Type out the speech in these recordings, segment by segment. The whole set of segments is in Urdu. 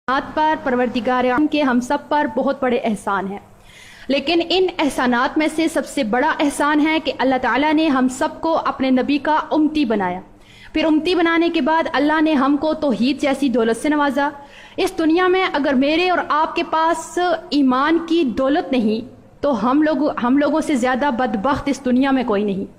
پر پروردگار عالم کے ہم سب پر بہت بڑے احسان ہیں، لیکن ان احسانات میں سے سب سے بڑا احسان ہے کہ اللہ تعالیٰ نے ہم سب کو اپنے نبی کا امتی بنایا۔ پھر امتی بنانے کے بعد اللہ نے ہم کو توحید جیسی دولت سے نوازا۔ اس دنیا میں اگر میرے اور آپ کے پاس ایمان کی دولت نہیں تو ہم لوگوں سے زیادہ بدبخت اس دنیا میں کوئی نہیں۔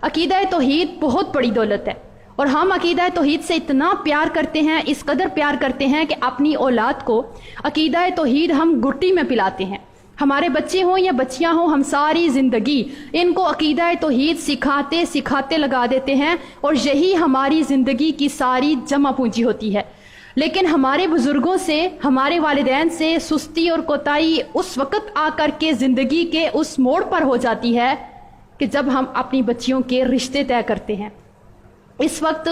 عقیدہ توحید بہت بڑی دولت ہے، اور ہم عقیدہ توحید سے اتنا پیار کرتے ہیں، اس قدر پیار کرتے ہیں کہ اپنی اولاد کو عقیدہ توحید ہم گھٹی میں پلاتے ہیں۔ ہمارے بچے ہوں یا بچیاں ہوں، ہم ساری زندگی ان کو عقیدہ توحید سکھاتے لگا دیتے ہیں، اور یہی ہماری زندگی کی ساری جمع پونجی ہوتی ہے۔ لیکن ہمارے بزرگوں سے، ہمارے والدین سے سستی اور کوتاہی اس وقت آ کر کے زندگی کے اس موڑ پر ہو جاتی ہے کہ جب ہم اپنی بچیوں کے رشتے طے کرتے ہیں۔ اس وقت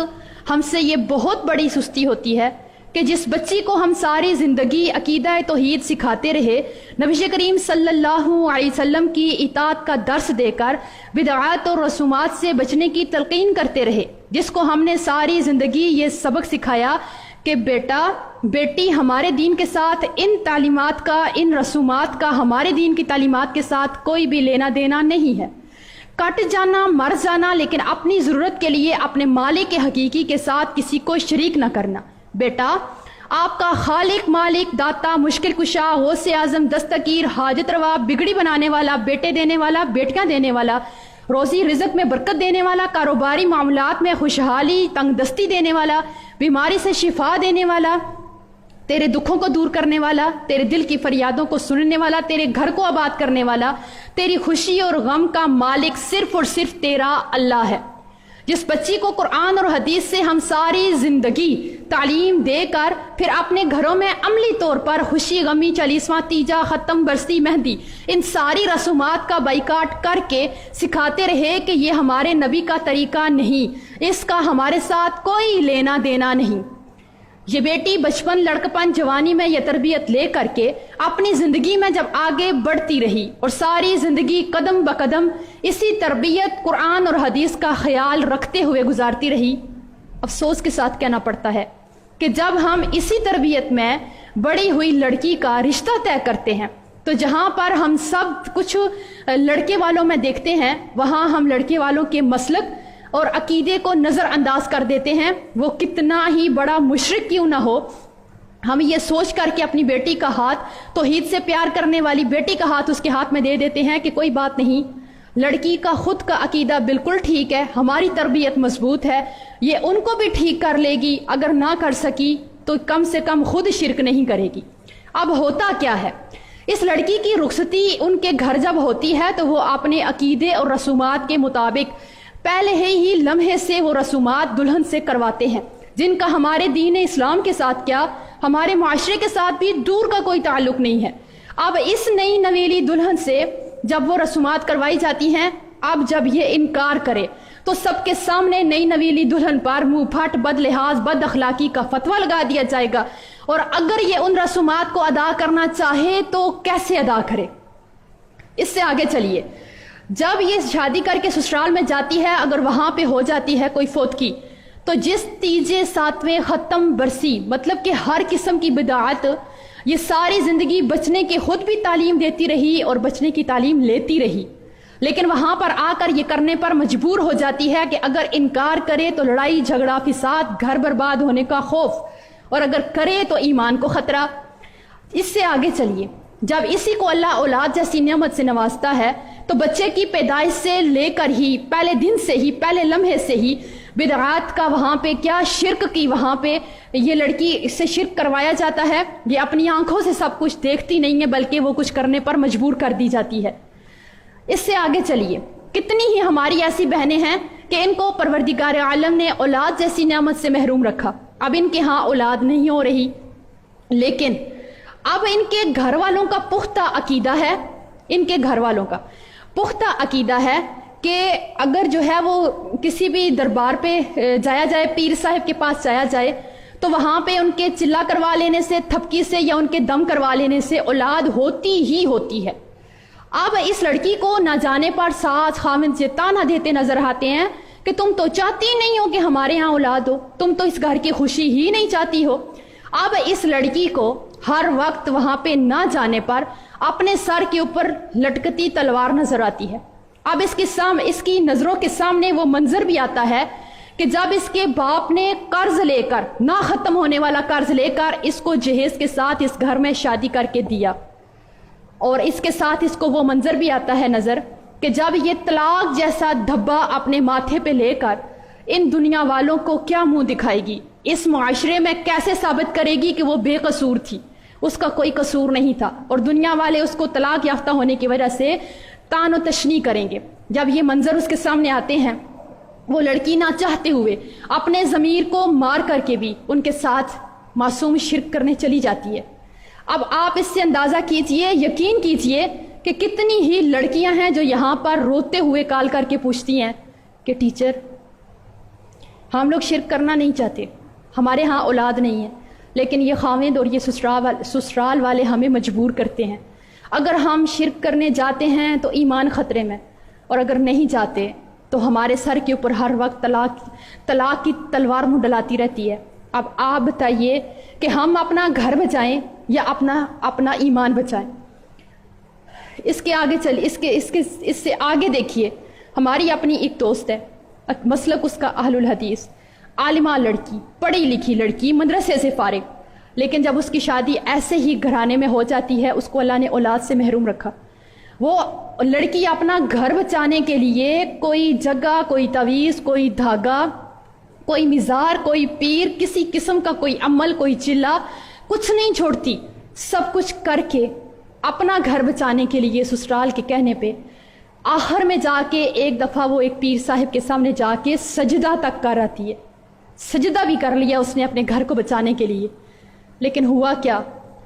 ہم سے یہ بہت بڑی سستی ہوتی ہے کہ جس بچی کو ہم ساری زندگی عقیدہ توحید سکھاتے رہے، نبی کریم صلی اللہ علیہ وسلم کی اطاعت کا درس دے کر بدعات اور رسومات سے بچنے کی تلقین کرتے رہے، جس کو ہم نے ساری زندگی یہ سبق سکھایا کہ بیٹا بیٹی ہمارے دین کے ساتھ ان تعلیمات کا، ان رسومات کا ہمارے دین کی تعلیمات کے ساتھ کوئی بھی لینا دینا نہیں ہے۔ کٹ جانا، مر جانا، لیکن اپنی ضرورت کے لیے اپنے مالک حقیقی کے ساتھ کسی کو شریک نہ کرنا۔ بیٹا آپ کا خالق، مالک، داتا، مشکل کشا، غوث اعظم، دستگیر، حاجت روا، بگڑی بنانے والا، بیٹے دینے والا، بیٹیاں دینے والا، روزی رزق میں برکت دینے والا، کاروباری معاملات میں خوشحالی، تنگ دستی دینے والا، بیماری سے شفا دینے والا، تیرے دکھوں کو دور کرنے والا، تیرے دل کی فریادوں کو سننے والا، تیرے گھر کو آباد کرنے والا، تیری خوشی اور غم کا مالک صرف اور صرف تیرا اللہ ہے۔ جس بچی کو قرآن اور حدیث سے ہم ساری زندگی تعلیم دے کر پھر اپنے گھروں میں عملی طور پر خوشی، غمی، چالیسواں، تیجا، ختم، برسی، مہندی، ان ساری رسومات کا بائیکاٹ کر کے سکھاتے رہے کہ یہ ہمارے نبی کا طریقہ نہیں، اس کا ہمارے ساتھ کوئی لینا دینا نہیں، یہ بیٹی بچپن، لڑکپن، جوانی میں یہ تربیت لے کر کے اپنی زندگی میں جب آگے بڑھتی رہی اور ساری زندگی قدم بقدم اسی تربیت، قرآن اور حدیث کا خیال رکھتے ہوئے گزارتی رہی، افسوس کے ساتھ کہنا پڑتا ہے کہ جب ہم اسی تربیت میں بڑی ہوئی لڑکی کا رشتہ طے کرتے ہیں تو جہاں پر ہم سب کچھ لڑکے والوں میں دیکھتے ہیں، وہاں ہم لڑکے والوں کے مسلک اور عقیدے کو نظر انداز کر دیتے ہیں، وہ کتنا ہی بڑا مشرک کیوں نہ ہو۔ ہم یہ سوچ کر کہ اپنی بیٹی کا ہاتھ، توحید سے پیار کرنے والی بیٹی کا ہاتھ اس کے ہاتھ میں دے دیتے ہیں کہ کوئی بات نہیں، لڑکی کا خود کا عقیدہ بالکل ٹھیک ہے، ہماری تربیت مضبوط ہے، یہ ان کو بھی ٹھیک کر لے گی، اگر نہ کر سکی تو کم سے کم خود شرک نہیں کرے گی۔ اب ہوتا کیا ہے، اس لڑکی کی رخصتی ان کے گھر جب ہوتی ہے تو وہ اپنے عقیدے اور رسومات کے مطابق پہلے ہی لمحے سے وہ رسومات دلہن سے کرواتے ہیں، جن کا ہمارے دین اسلام کے ساتھ کیا، ہمارے معاشرے کے ساتھ بھی دور کا کوئی تعلق نہیں ہے۔ اب اس نئی نویلی دلہن سے جب وہ رسومات کروائی جاتی ہیں، اب جب یہ انکار کرے تو سب کے سامنے نئی نویلی دلہن پر منہ پھٹ، بد لحاظ، بد اخلاقی کا فتویٰ لگا دیا جائے گا، اور اگر یہ ان رسومات کو ادا کرنا چاہے تو کیسے ادا کرے۔ اس سے آگے چلیے، جب یہ شادی کر کے سسرال میں جاتی ہے، اگر وہاں پہ ہو جاتی ہے کوئی فوتگی، تو جس تیجے، ساتویں، ختم، برسی، مطلب کہ ہر قسم کی بدعات، یہ ساری زندگی بچنے کی خود بھی تعلیم دیتی رہی اور بچنے کی تعلیم لیتی رہی، لیکن وہاں پر آ کر یہ کرنے پر مجبور ہو جاتی ہے کہ اگر انکار کرے تو لڑائی جھگڑا، فساد، گھر برباد ہونے کا خوف، اور اگر کرے تو ایمان کو خطرہ۔ اس سے آگے چلیے، جب اسی کو اللہ اولاد جیسی نعمت سے نوازتا ہے تو بچے کی پیدائش سے لے کر ہی، پہلے دن سے ہی، پہلے لمحے سے ہی بدعات کا وہاں پہ کیا، شرک کی وہاں پہ یہ لڑکی اس سے شرک کروایا جاتا ہے، یہ اپنی آنکھوں سے سب کچھ دیکھتی نہیں ہے بلکہ وہ کچھ کرنے پر مجبور کر دی جاتی ہے۔ اس سے آگے چلیے، کتنی ہی ہماری ایسی بہنیں ہیں کہ ان کو پروردگار عالم نے اولاد جیسی نعمت سے محروم رکھا، اب ان کے ہاں اولاد نہیں ہو رہی، لیکن اب ان کے گھر والوں کا پختہ عقیدہ ہے، ان کے گھر والوں کا پختہ عقیدہ ہے کہ اگر جو ہے وہ کسی بھی دربار پہ جایا جائے، پیر صاحب کے پاس جایا جائے، تو وہاں پہ ان کے چلا کروا لینے سے، تھپکی سے یا ان کے دم کروا لینے سے اولاد ہوتی ہی ہوتی ہے۔ اب اس لڑکی کو نہ جانے پر ساس خاوند یہ تانا دیتے نظر آتے ہیں کہ تم تو چاہتی نہیں ہو کہ ہمارے ہاں اولاد ہو، تم تو اس گھر کی خوشی ہی نہیں چاہتی ہو۔ اب اس لڑکی کو ہر وقت وہاں پہ نہ جانے پر اپنے سر کے اوپر لٹکتی تلوار نظر آتی ہے۔ اب اس کی نظروں کے سامنے وہ منظر بھی آتا ہے کہ جب اس کے باپ نے قرض لے کر، نہ ختم ہونے والا قرض لے کر، اس کو جہیز کے ساتھ اس گھر میں شادی کر کے دیا، اور اس کے ساتھ اس کو وہ منظر بھی آتا ہے نظر کہ جب یہ طلاق جیسا دھبا اپنے ماتھے پہ لے کر ان دنیا والوں کو کیا منہ دکھائے گی، اس معاشرے میں کیسے ثابت کرے گی کہ وہ بے قصور تھی، اس کا کوئی قصور نہیں تھا، اور دنیا والے اس کو طلاق یافتہ ہونے کی وجہ سے تان و تشنیع کریں گے۔ جب یہ منظر اس کے سامنے آتے ہیں، وہ لڑکی نہ چاہتے ہوئے اپنے ضمیر کو مار کر کے بھی ان کے ساتھ معصوم شرک کرنے چلی جاتی ہے۔ اب آپ اس سے اندازہ کیجئے، یقین کیجئے کہ کتنی ہی لڑکیاں ہیں جو یہاں پر روتے ہوئے کال کر کے پوچھتی ہیں کہ ٹیچر ہم لوگ شرک کرنا نہیں چاہتے، ہمارے ہاں اولاد نہیں ہے، لیکن یہ خاوند اور یہ سسرال والے ہمیں مجبور کرتے ہیں، اگر ہم شرک کرنے جاتے ہیں تو ایمان خطرے میں، اور اگر نہیں جاتے تو ہمارے سر کے اوپر ہر وقت طلاق کی تلوار منڈلاتی رہتی ہے۔ اب آپ بتائیے کہ ہم اپنا گھر بچائیں یا اپنا ایمان بچائیں؟ اس کے آگے اس سے آگے دیکھیے، ہماری اپنی ایک دوست ہے، مسلک اس کا اہل الحدیث، عالمہ لڑکی، پڑھی لکھی لڑکی، مدرسے سے فارغ، لیکن جب اس کی شادی ایسے ہی گھرانے میں ہو جاتی ہے، اس کو اللہ نے اولاد سے محروم رکھا۔ وہ لڑکی اپنا گھر بچانے کے لیے کوئی جگہ، کوئی تعویذ، کوئی دھاگا، کوئی مزار، کوئی پیر، کسی قسم کا کوئی عمل، کوئی چلا، کچھ نہیں چھوڑتی، سب کچھ کر کے اپنا گھر بچانے کے لیے سسرال کے کہنے پہ آخر میں جا کے ایک دفعہ وہ ایک پیر صاحب کے سامنے جا کے سجدہ تک کر آتی ہے، سجدہ بھی کر لیا اس نے اپنے گھر کو بچانے کے لیے، لیکن ہوا کیا؟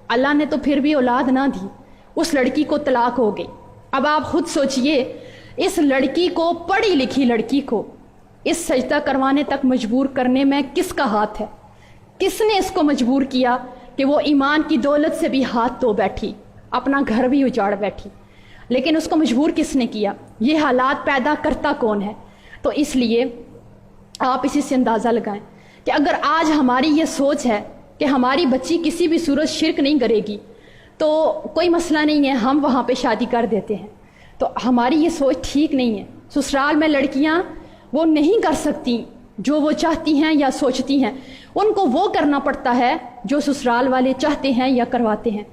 اللہ نے تو پھر بھی اولاد نہ دی، اس لڑکی کو طلاق ہو گئی۔ اب آپ خود سوچئے، اس لڑکی کو، پڑھی لکھی لڑکی کو اس سجدہ کروانے تک مجبور کرنے میں کس کا ہاتھ ہے؟ کس نے اس کو مجبور کیا کہ وہ ایمان کی دولت سے بھی ہاتھ دھو بیٹھی، اپنا گھر بھی اجاڑ بیٹھی؟ لیکن اس کو مجبور کس نے کیا؟ یہ حالات پیدا کرتا کون ہے؟ تو اس لیے آپ اسی سے اندازہ لگائیں کہ اگر آج ہماری یہ سوچ ہے کہ ہماری بچی کسی بھی صورت شرک نہیں کرے گی تو کوئی مسئلہ نہیں ہے، ہم وہاں پہ شادی کر دیتے ہیں، تو ہماری یہ سوچ ٹھیک نہیں ہے۔ سسرال میں لڑکیاں وہ نہیں کر سکتی جو وہ چاہتی ہیں یا سوچتی ہیں، ان کو وہ کرنا پڑتا ہے جو سسرال والے چاہتے ہیں یا کرواتے ہیں۔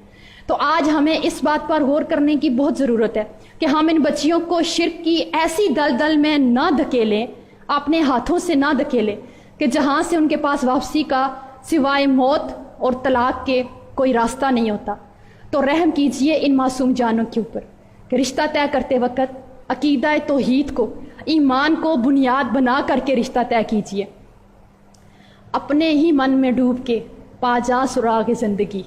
تو آج ہمیں اس بات پر غور کرنے کی بہت ضرورت ہے کہ ہم ان بچیوں کو شرک کی ایسی دلدل میں نہ دھکیلیں، اپنے ہاتھوں سے نہ دھکیلیں کہ جہاں سے ان کے پاس واپسی کا سوائے موت اور طلاق کے کوئی راستہ نہیں ہوتا۔ تو رحم کیجئے ان معصوم جانوں کے اوپر کہ رشتہ طے کرتے وقت عقیدہ توحید کو، ایمان کو بنیاد بنا کر کے رشتہ طے کیجئے۔ اپنے ہی من میں ڈوب کے پا جا سراغ زندگی،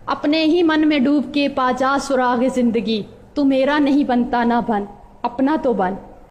اپنے ہی من میں ڈوب کے پا جا سراغ زندگی، تو میرا نہیں بنتا نہ بن، اپنا تو بن۔